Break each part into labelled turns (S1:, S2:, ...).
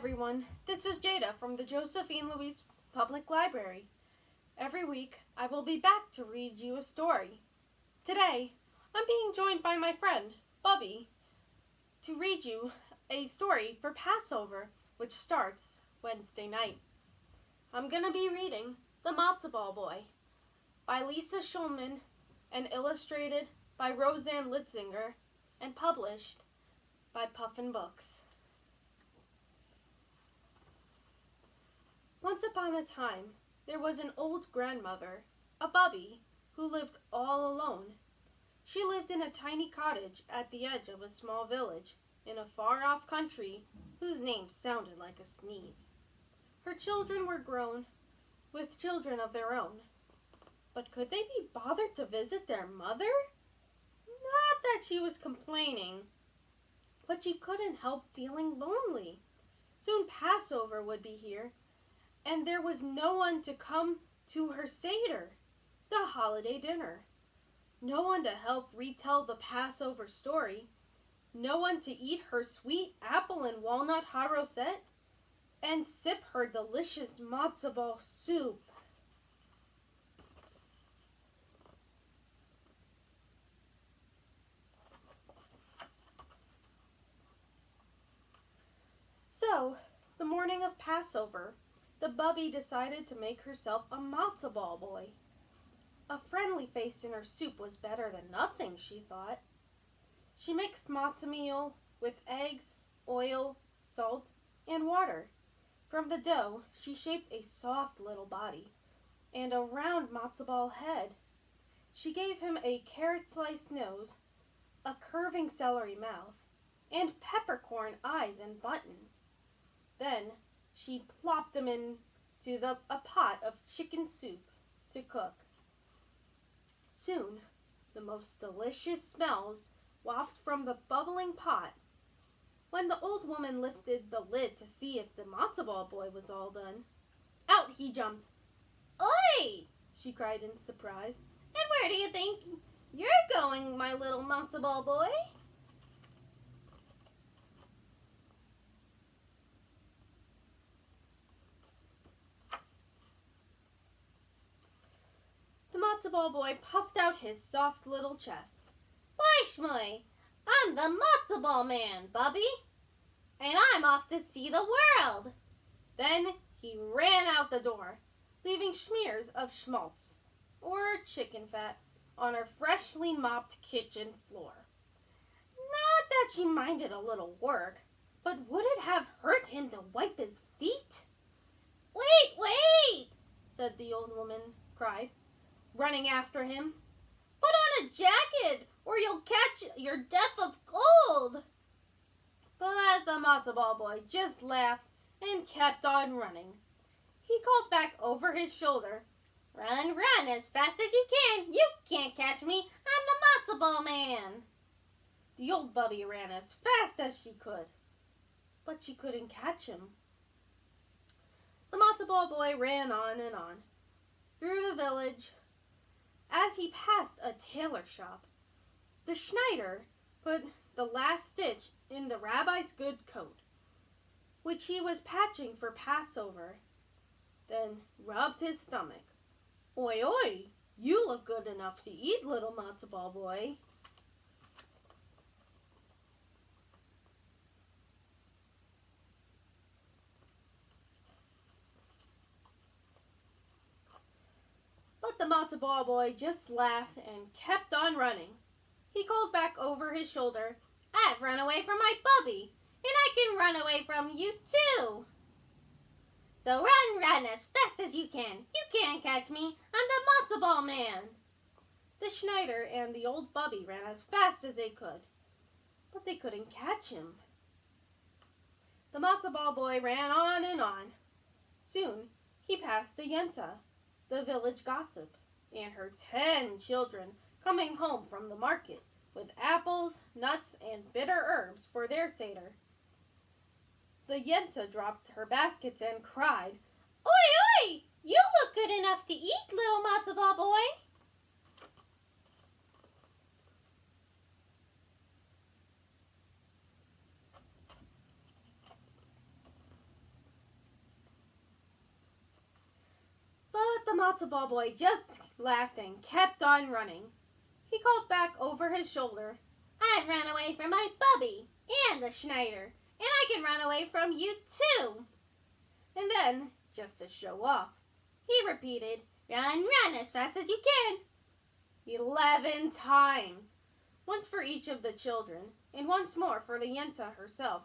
S1: everyone. This is Jada from the Josephine Louise Public Library. Every week, I will be back to read you a story. Today, I'm being joined by my friend, Bubby, to read you a story for Passover, which starts Wednesday night. I'm going to be reading The Matzo Ball Boy by Lisa Schulman and illustrated by Roseanne Litzinger and published by Puffin Books. Once upon a time, there was an old grandmother, a Bubby, who lived all alone. She lived in a tiny cottage at the edge of a small village in a far-off country whose name sounded like a sneeze. Her children were grown, with children of their own. But could they be bothered to visit their mother? Not that she was complaining, but she couldn't help feeling lonely. Soon Passover would be here, and there was no one to come to her Seder, the holiday dinner. No one to help retell the Passover story. No one to eat her sweet apple and walnut haroset and sip her delicious matzo ball soup. So, the morning of Passover, the Bubby decided to make herself a matzo ball boy. A friendly face in her soup was better than nothing, she thought. She mixed matzo meal with eggs, oil, salt, and water. From the dough, she shaped a soft little body and a round matzo ball head. She gave him a carrot-sliced nose, a curving celery mouth, and peppercorn eyes and buttons. Then she plopped him into a pot of chicken soup to cook. Soon, the most delicious smells wafted from the bubbling pot. When the old woman lifted the lid to see if the matzo ball boy was all done, out he jumped. "Oi!" she cried in surprise. "And where do you think you're going, my little matzo ball boy?" The matzo ball boy puffed out his soft little chest. "Why, Shmoy, I'm the matzo ball man, Bubby, and I'm off to see the world." Then he ran out the door, leaving smears of schmaltz, or chicken fat, on her freshly mopped kitchen floor. Not that she minded a little work, but would it have hurt him to wipe his feet? "Wait, wait!" said the old woman, cried, running after him. "Put on a jacket, or you'll catch your death of cold." But the matzo ball boy just laughed and kept on running. He called back over his shoulder, "Run, run as fast as you can. You can't catch me. I'm the matzo ball man." The old Bubby ran as fast as she could, but she couldn't catch him. The matzo ball boy ran on and on, through the village. As he passed a tailor shop, the Schneider put the last stitch in the rabbi's good coat, which he was patching for Passover, then rubbed his stomach. "Oi, oi, you look good enough to eat, little matzo ball boy." But the matzo ball boy just laughed and kept on running. He called back over his shoulder, "I've run away from my Bubby, and I can run away from you too. So run, run as fast as you can. You can't catch me. I'm the matzo ball man." The Schneider and the old Bubby ran as fast as they could, but they couldn't catch him. The matzo ball boy ran on and on. Soon he passed the Yenta, the village gossip, and her 10 children coming home from the market with apples, nuts, and bitter herbs for their Seder. The Yenta dropped her baskets and cried, "Oi, oi! You look good enough to eat, little matzo ball boy." Matzo Ball Boy just laughed and kept on running. He called back over his shoulder, "I've run away from my Bubby and the Schneider, and I can run away from you too." And then, just to show off, he repeated, "Run, run as fast as you can." 11 times. Once for each of the children, and once more for the Yenta herself.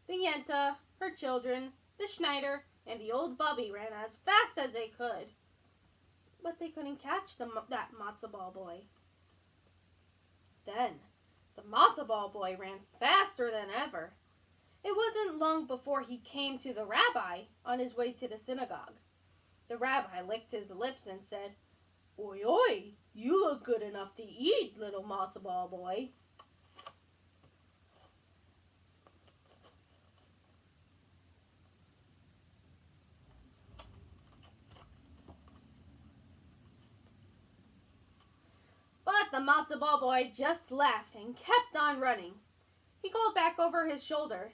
S1: The Yenta, her children, the Schneider, and the old Bubby ran as fast as they could. But they couldn't catch that Matzo Ball Boy. Then, the Matzo Ball Boy ran faster than ever. It wasn't long before he came to the rabbi on his way to the synagogue. The rabbi licked his lips and said, "Oi, oi, you look good enough to eat, little Matzo Ball Boy." But the Matzo Ball Boy just laughed and kept on running. He called back over his shoulder,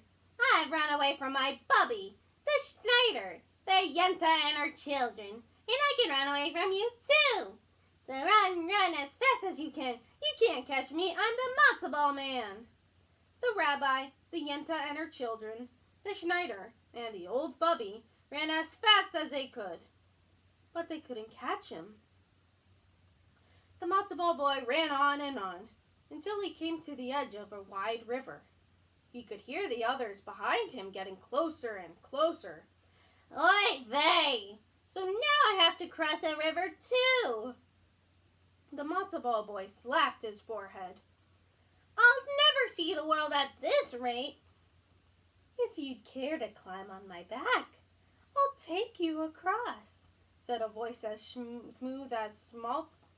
S1: "I've run away from my Bubby, the Schneider, the Yenta and her children, and I can run away from you too. So run, run as fast as you can. You can't catch me, I'm the Matzo Ball Man." The rabbi, the Yenta and her children, the Schneider, and the old Bubby ran as fast as they could. But they couldn't catch him. The Matzo Ball Boy ran on until he came to the edge of a wide river. He could hear the others behind him getting closer and closer. "Oi, vey! So now I have to cross a river too." The Matzo Ball Boy slapped his forehead. "I'll never see the world at this rate." "If you'd care to climb on my back, I'll take you across," said a voice as smooth as smaltz.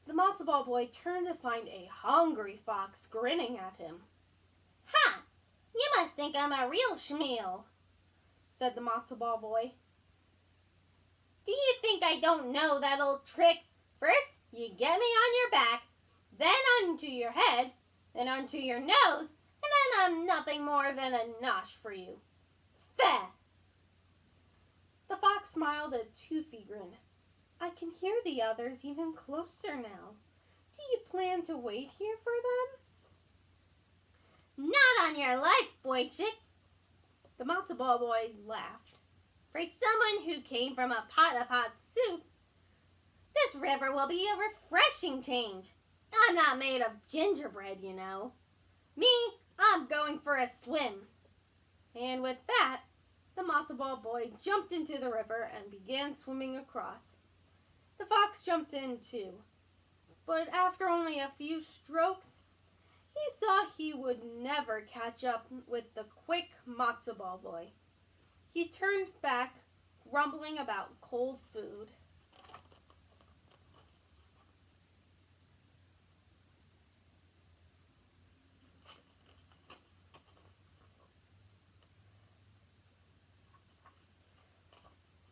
S1: The Matzo Ball Boy turned to find a hungry fox grinning at him. "Ha! You must think I'm a real schmeal," said the Matzo Ball Boy. "Do you think I don't know that old trick? First, you get me on your back, then onto your head, then onto your nose, and then I'm nothing more than a nosh for you. Feh!" The fox smiled a toothy grin. "I can hear the others even closer now. Do you plan to wait here for them?" "Not on your life, boy chick." The Matzo Ball Boy laughed. "For someone who came from a pot of hot soup, this river will be a refreshing change. I'm not made of gingerbread, you know. Me, I'm going for a swim." And with that, the Matzo Ball Boy jumped into the river and began swimming across. The fox jumped in too, but after only a few strokes, he saw he would never catch up with the quick Matzo Ball Boy. He turned back, grumbling about cold food.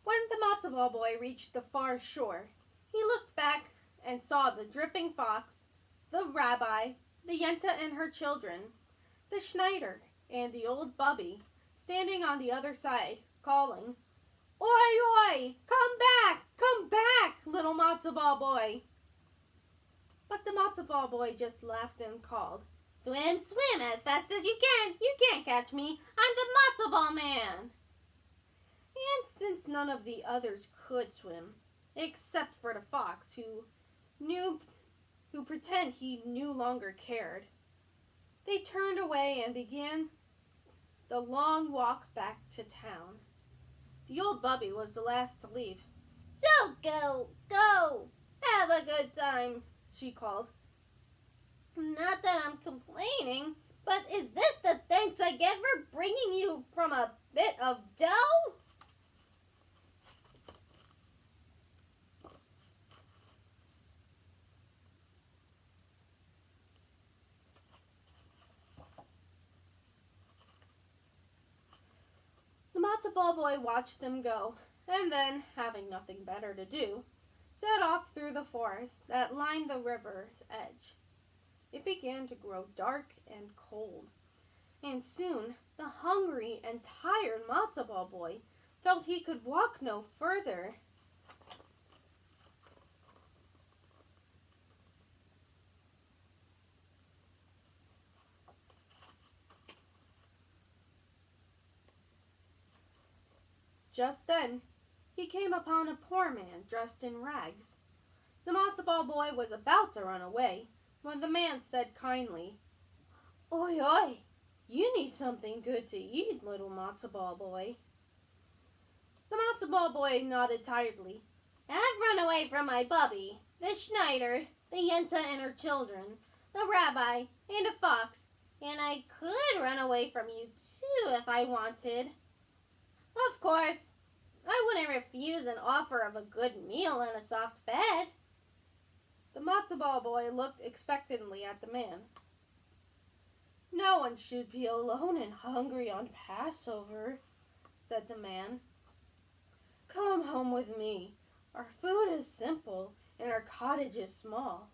S1: When the Matzo Ball Boy reached the far shore, he looked back and saw the dripping fox, the rabbi, the Yenta and her children, the Schneider, and the old Bubby standing on the other side, calling, "Oi, oi! Come back, little Matzo Ball Boy!" But the Matzo Ball Boy just laughed and called, "Swim, swim as fast as you can! You can't catch me! I'm the Matzo Ball Man!" And since none of the others could swim, except for the fox who pretended he no longer cared, they turned away and began the long walk back to town. The old Bubby was the last to leave. "So go! Have a good time," she called. "Not that I'm complaining, but is this the thanks I get for bringing you from a bit of dough?" The Matzo Ball Boy watched them go, and then, having nothing better to do, set off through the forest that lined the river's edge. It began to grow dark and cold, and soon the hungry and tired Matzo Ball Boy felt he could walk no further. Just then, he came upon a poor man dressed in rags. The Matzo Ball Boy was about to run away when the man said kindly, "Oi, oi, you need something good to eat, little Matzo Ball Boy." The Matzo Ball Boy nodded tiredly. "I've run away from my bubby, the Schneider, the Yenta and her children, the rabbi, and a fox, and I could run away from you too if I wanted. Of course, I wouldn't refuse an offer of a good meal and a soft bed." The Matzo Ball Boy looked expectantly at the man. "No one should be alone and hungry on Passover," said the man. "Come home with me. Our food is simple and our cottage is small,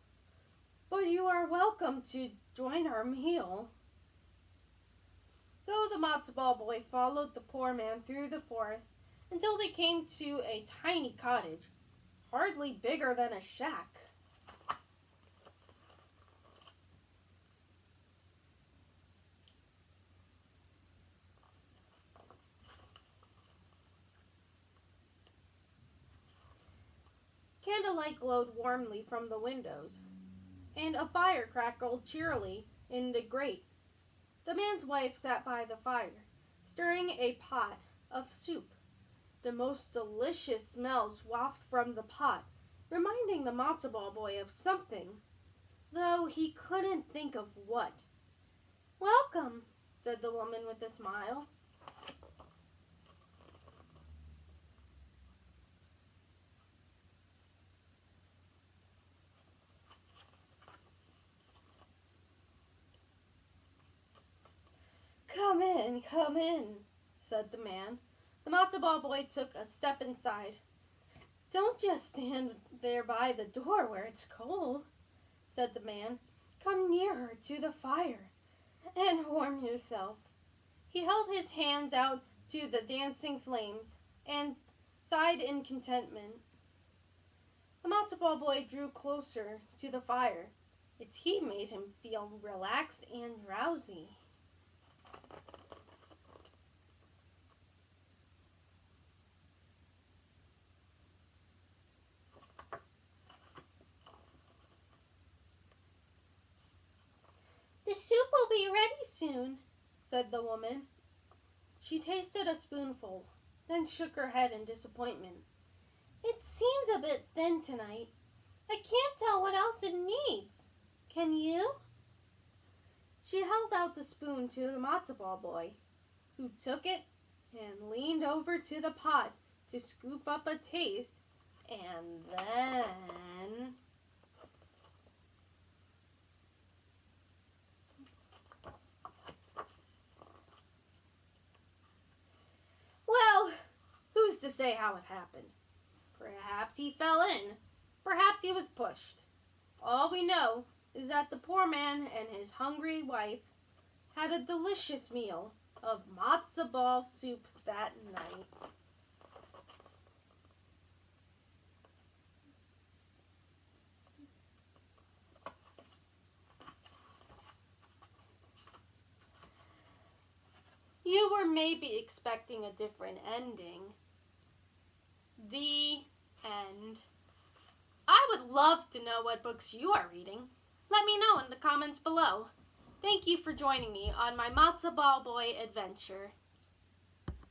S1: but you are welcome to join our meal." So the Matzo Ball Boy followed the poor man through the forest until they came to a tiny cottage, hardly bigger than a shack. Candlelight glowed warmly from the windows, and a fire crackled cheerily in the grate. The man's wife sat by the fire, stirring a pot of soup. The most delicious smells wafted from the pot, reminding the Matzo Ball Boy of something, though he couldn't think of what. "Welcome," said the woman with a smile. Come in," said the man. The Matzo Ball Boy took a step inside. "Don't just stand there by the door where it's cold," said the man. "Come nearer to the fire and warm yourself." He held his hands out to the dancing flames and sighed in contentment. The Matzo Ball Boy drew closer to the fire. Its heat made him feel relaxed and drowsy. "The soup will be ready soon," said the woman. She tasted a spoonful, then shook her head in disappointment. "It seems a bit thin tonight. I can't tell what else it needs. Can you?" She held out the spoon to the Matzo Ball Boy, who took it and leaned over to the pot to scoop up a taste, and then... Well, who's to say how it happened? Perhaps he fell in. Perhaps he was pushed. All we know is that the poor man and his hungry wife had a delicious meal of matzo ball soup that night. You were maybe expecting a different ending. The end. I would love to know what books you are reading. Let me know in the comments below. Thank you for joining me on my Matzo Ball Boy adventure.